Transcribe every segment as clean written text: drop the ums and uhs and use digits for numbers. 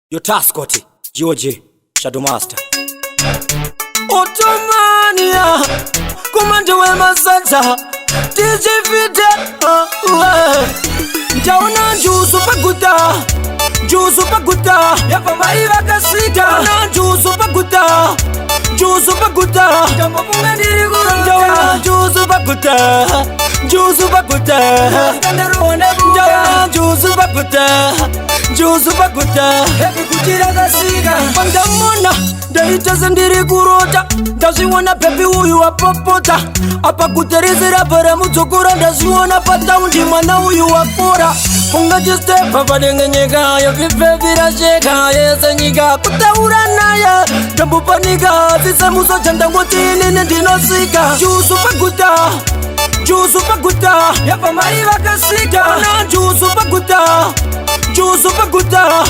Yo Tascoti, Georgie, Shadow Master Ottomania, Commander Wema Santa, DJ Vita, Jauna Jusu Paguta, Yapa Maiva Casita, Jusu Paguta, Jauna Jusu Paguta, Kutira Gasiga, Pandamona, Daita Zandiri Kurota, does you wanna pepi uyu wa popota, Apa kuterizira para mutukura, does you wanna pataundi mana uyu wa pora, Punga jiste papadenge nyega, ya vipevira sheka, yesa nyiga, kutaura naya, Jambu paniga, visa muso chandangotini nendinosika, Jusu Paguta, Yapa Maiva Casita, Jusu Paguta, Jusu Paguta,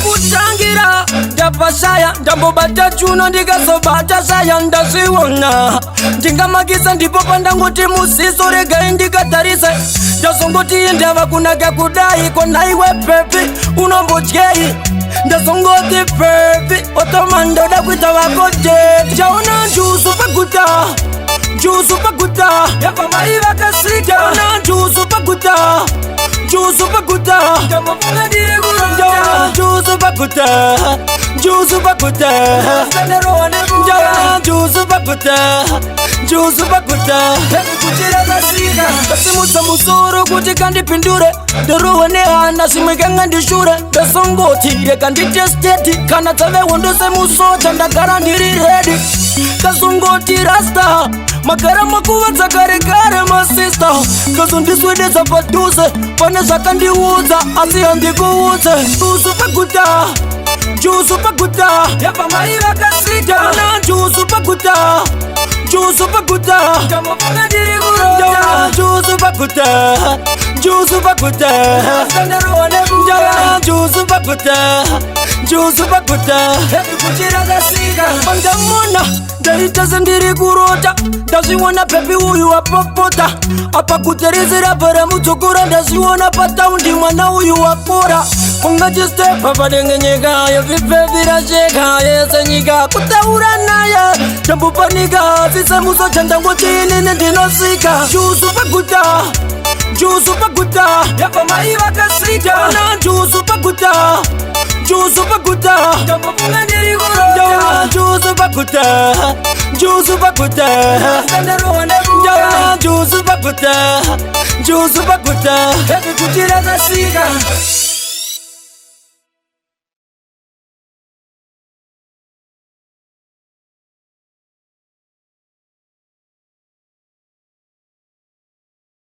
Kutangira, Dapasaya, Dambo Bata Juno, Digaso Bata Saya, Ndasiwona, Dingamagisa, Dipopanda, Musiso, Rega, Indicatarisa, Dasongoti, Indava Kunaga Kudai, Konaiwe Pepe, Unombochei, Dasongoti Pepe, Ottomando, Dakwita Wakote, Jauna Jusu Paguta, Yapa Maiva Casita, Jusu Paguta, Jauna Jusu Paguta, Kutira Gasiga, Kasimusa Musoro, Kutikandi Pindure, the Ruane, Nasimaganga de Shure, the Songoti, the Candidate State, Kanatave, Wondose Muso, and the Garandiri ready, the Songoti Rasta, Makarama Kuwata Karikare, my sister, because on this way there's a producer, Vanessa Kandi Water, Asian the Water, Jusu Paguta, Yapa Maiva Casita, Jusu Paguta, Jauna Jusu Paguta, Kutira Gasiga, Pandamona, Daita Zandiri Kurota, does you wanna pepi uyu wa popota, Apa kuterizira para mutukura, does you wanna pataundi mana uyu wa pora, Punga jiste papadenge nyega, ya vipevira sheka, yesa nyiga, kutaura naya, Jambu paniga, visa muso chandangotini nendinosika, Jusu Paguta, Yapa Maiva Casita, Jusu Paguta, Jauna Jusu Paguta, Kutira Gasiga.